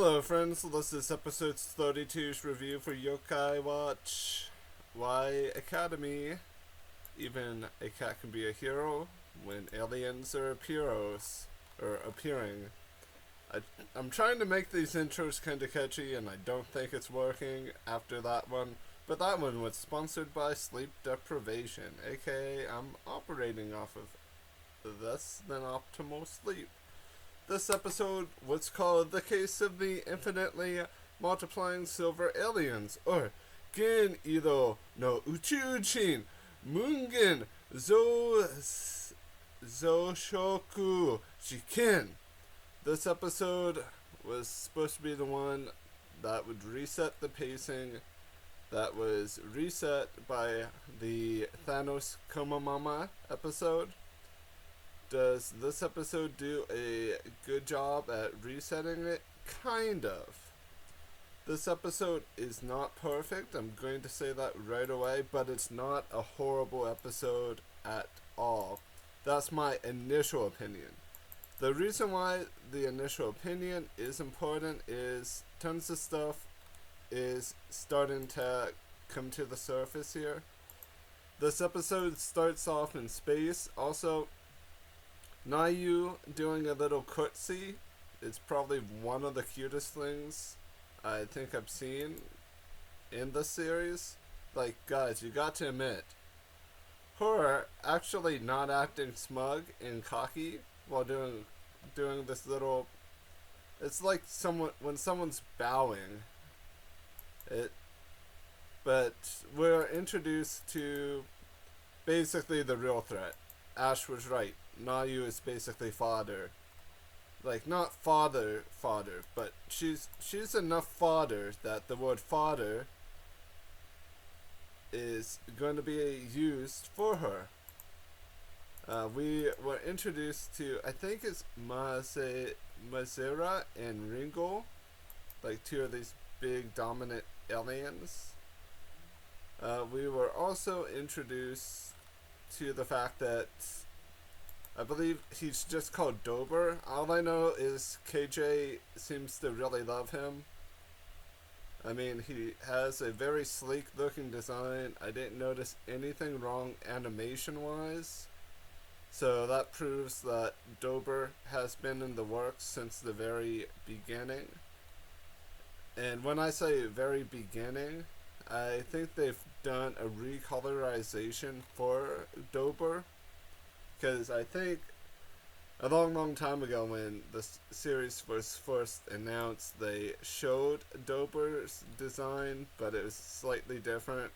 Hello friends, this is episode 32's review for Yokai Watch Y Academy. Even a cat can be a hero when aliens are appearing. I'm trying to make these intros kinda catchy and I don't think it's working after that one. But that one was sponsored by sleep deprivation, aka I'm operating off of less than optimal sleep. This episode was called The Case of the Infinitely Multiplying Silver Aliens, or Gen Iro no Uchujin Mungen Zoshoku Shiken. This episode was supposed to be the one that would reset the pacing, that was reset by the Thanos Komamama episode. Does this episode do a good job at resetting it? Kind of. This episode is not perfect, I'm going to say that right away, but it's not a horrible episode at all. That's my initial opinion. The reason why the initial opinion is important is tons of stuff is starting to come to the surface here. This episode starts off in space. Also, Nayu doing a little curtsy is probably one of the cutest things I think I've seen in the series. Like, guys, you got to admit, her actually not acting smug and cocky while doing this little, it's like when someone's bowing. But we're introduced to basically the real threat. Ash was right. Nayu is basically fodder. Like, not fodder, but she's enough fodder that the word fodder is going to be used for her. We were introduced to, I think it's Mazera and Ringo, like two of these big dominant aliens. We were also introduced to the fact that I believe he's just called Dober. All I know is KJ seems to really love him. I mean, he has a very sleek looking design. I didn't notice anything wrong animation wise. So that proves that Dober has been in the works since the very beginning. And when I say very beginning, I think they've done a recolorization for Dober. Because I think a long time ago when the series was first announced, they showed Dober's design, but it was slightly different.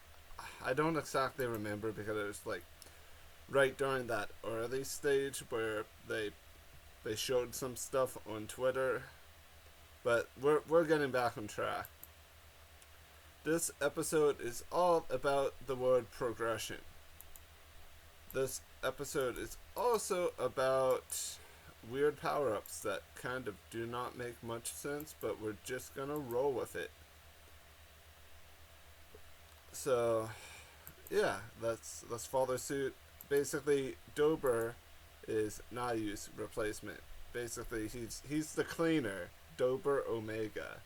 I don't exactly remember because it was like right during that early stage where they showed some stuff on Twitter. But we're getting back on track. This episode is all about the word progression. This episode is also about weird power-ups that kind of do not make much sense, but we're just gonna roll with it. So, yeah, let's follow suit. Basically, Dober is Nayu's replacement. Basically, he's the cleaner, Dober Omega.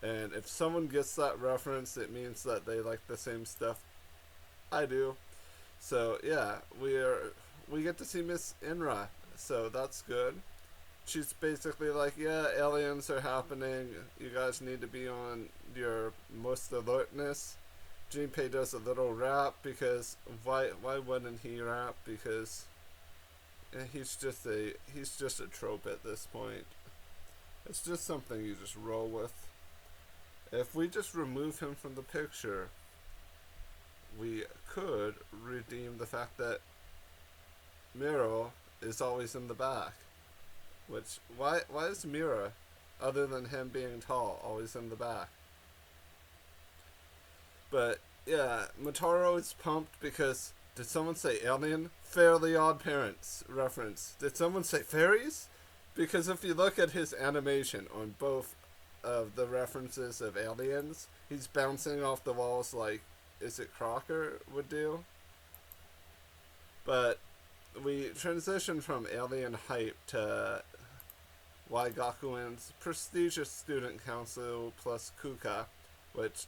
And if someone gets that reference, it means that they like the same stuff I do. So yeah, we get to see Miss Inra, so that's good. She's basically like, yeah, aliens are happening. You guys need to be on your most alertness. Junpei does a little rap because why wouldn't he rap? Because he's just a trope at this point. It's just something you just roll with. If we just remove him from the picture, we could redeem the fact that Miro is always in the back. Which, why is Mira, other than him being tall, always in the back? But, yeah, Motaro is pumped because, did someone say alien? Fairly Odd Parents reference. Did someone say fairies? Because if you look at his animation on both of the references of aliens, he's bouncing off the walls like, is it Crocker would do? But we transition from alien hype to why Gakuen's prestigious student council plus Kuka, which,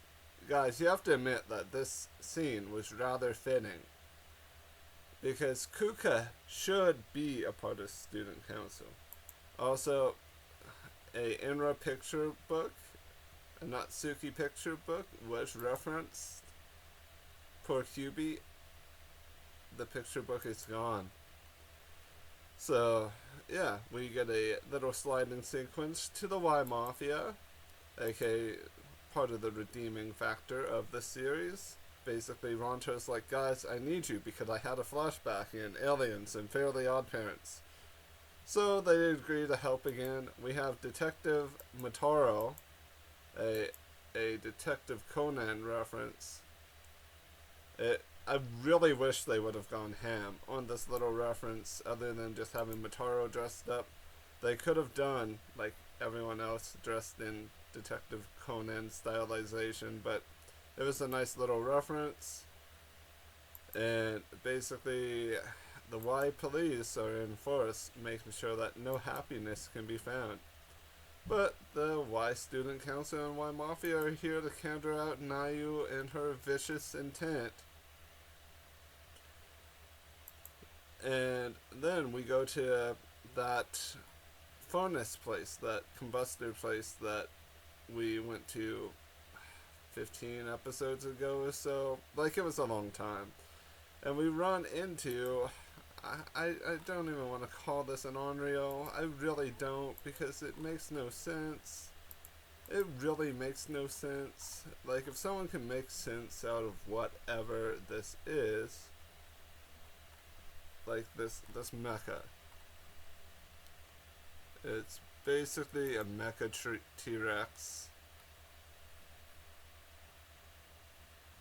guys, you have to admit that this scene was rather fitting. Because Kuka should be a part of student council. Also, a Inra picture book, a Natsuki picture book, was referenced. Poor QB. The picture book is gone. So, yeah, we get a little sliding sequence to the Y Mafia, aka part of the redeeming factor of the series. Basically, Ronto's like, guys, I need you because I had a flashback in Aliens and Fairly Odd Parents. So they agree to help again. We have Detective Motaro, a Detective Conan reference. I really wish they would have gone ham on this little reference other than just having Motaro dressed up. They could have done, like everyone else, dressed in Detective Conan stylization, but it was a nice little reference. And basically, the Y police are in force, making sure that no happiness can be found. But the Y student council and Y mafia are here to counter out Nayu and her vicious intent. And then we go to that furnace place, that combustor place that we went to 15 episodes ago or so. Like, it was a long time. And we run into... I don't even want to call this an Onryo. I really don't, because it makes no sense. It really makes no sense. Like, if someone can make sense out of whatever this is, like this mecha. It's basically a mecha T-Rex.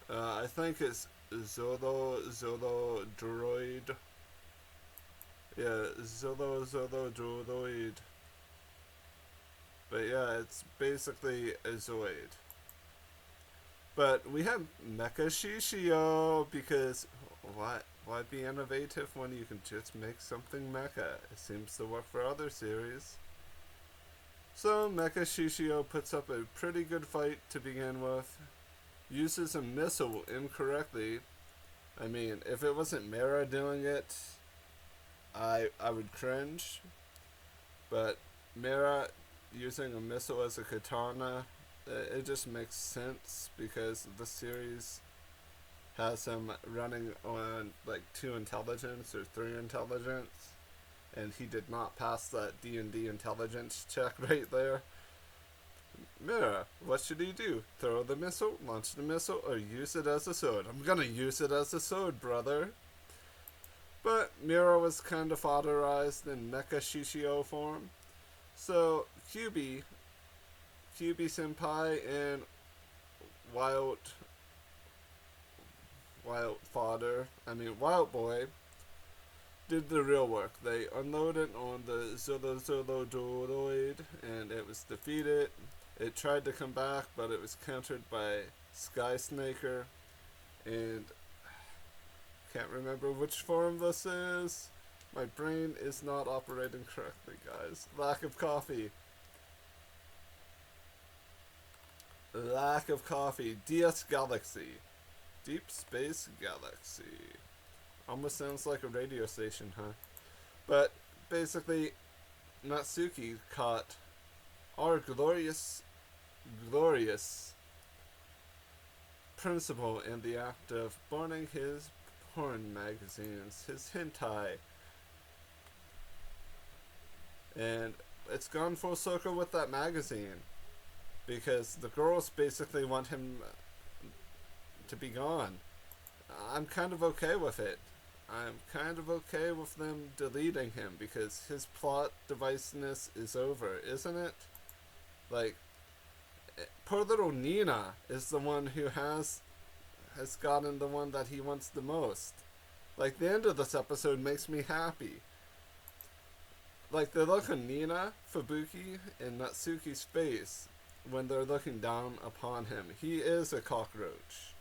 I think it's ZOROZORO Droid. Yeah, ZOROZORO Droid. But yeah, it's basically a Zoid. But we have Mecha Shishio because why be innovative when you can just make something mecha? It seems to work for other series. So Mecha Shishio puts up a pretty good fight to begin with. Uses a missile incorrectly. I mean, if it wasn't Mera doing it, I would cringe. But Mera using a missile as a katana, it just makes sense because the series has him running on like 2 intelligence or 3 intelligence, and he did not pass that D&D intelligence check right there. Mira, what should he do? Throw the missile, launch the missile, or use it as a sword? I'm gonna use it as a sword, brother. But Mira was kind of fodderized in Mecha Shishio form. So QB Senpai and Wild Boy did the real work. They unloaded on the ZOROZORO Droid and it was defeated. It tried to come back, but it was countered by Sky Snaker, and can't remember which form this is. My brain is not operating correctly, guys. Lack of coffee. DS Galaxy. Deep Space Galaxy. Almost sounds like a radio station, huh? But basically, Natsuki caught our glorious Principal in the act of burning his porn magazines, his hentai. And it's gone full circle with that magazine, because the girls basically want him to be gone. I'm kind of okay with it. I'm kind of okay with them deleting him, because his plot deviceness is over, isn't it? Like, poor little Nina is the one who has gotten the one that he wants the most. Like, the end of this episode makes me happy. Like, the look on Nina, Fubuki, and Natsuki's face when they're looking down upon him. He is a cockroach.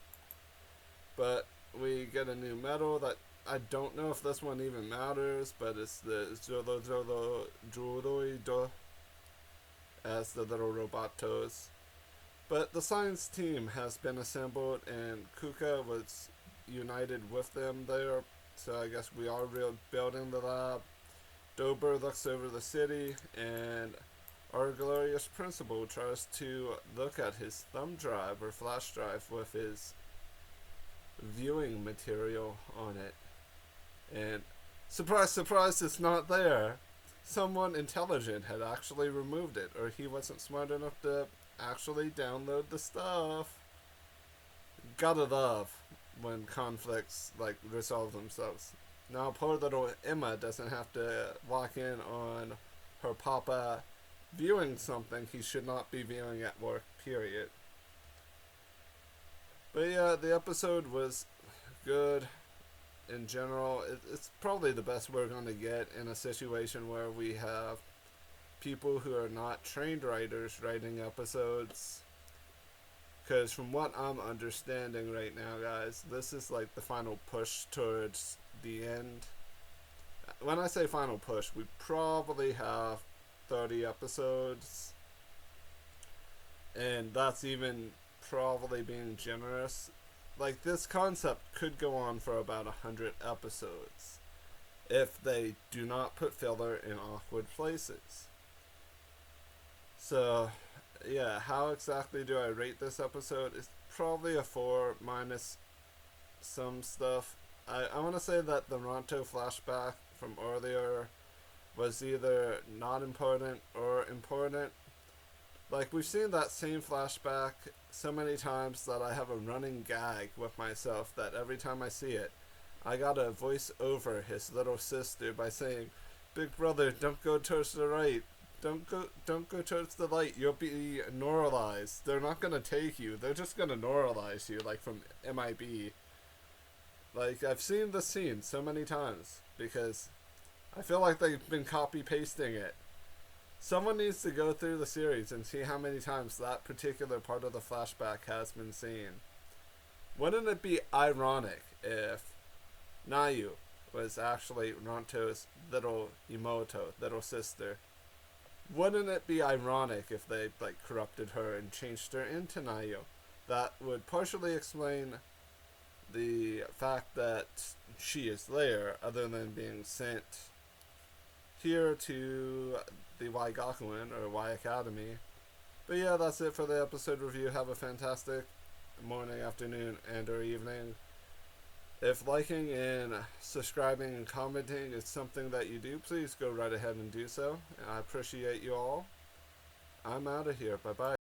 But we get a new medal that I don't know if this one even matters, but it's the ZOROZORO Droid. as the little robot toes. But the science team has been assembled, and Kuka was united with them there. So I guess we are building the lab. Dober looks over the city, and our glorious principal tries to look at his thumb drive or flash drive with his viewing material on it. And surprise, surprise, it's not there. Someone intelligent had actually removed it, or he wasn't smart enough to actually download the stuff. Gotta love when conflicts like resolve themselves. Now poor little Emma doesn't have to walk in on her papa viewing something he should not be viewing at work, period. But yeah, the episode was good in general. It's probably the best we're going to get in a situation where we have people who are not trained writers writing episodes. Because from what I'm understanding right now, guys, this is like the final push towards the end. When I say final push, we probably have 30 episodes. And that's even probably being generous. Like, this concept could go on for about 100 episodes if they do not put filler in awkward places. So, yeah, how exactly do I rate this episode? It's probably a 4 minus some stuff. I want to say that the Ronto flashback from earlier was either not important or important. Like, we've seen that same flashback so many times that I have a running gag with myself that every time I see it, I gotta voice over his little sister by saying, "Big brother, don't go towards the right. Don't go towards the light. You'll be neuralized. They're not gonna take you. They're just gonna neuralize you," like from MIB. Like, I've seen this scene so many times because I feel like they've been copy-pasting it. Someone needs to go through the series and see how many times that particular part of the flashback has been seen. Wouldn't it be ironic if Nayu was actually Ronto's little Imoto, little sister? Wouldn't it be ironic if they like corrupted her and changed her into Nayu? That would partially explain the fact that she is there, other than being sent here to the Y Gakuen or Y Academy. But yeah, that's it for the episode review. Have a fantastic morning, afternoon, and or evening. If liking and subscribing and commenting is something that you do, please go right ahead and do so. I appreciate you all. I'm out of here. Bye bye.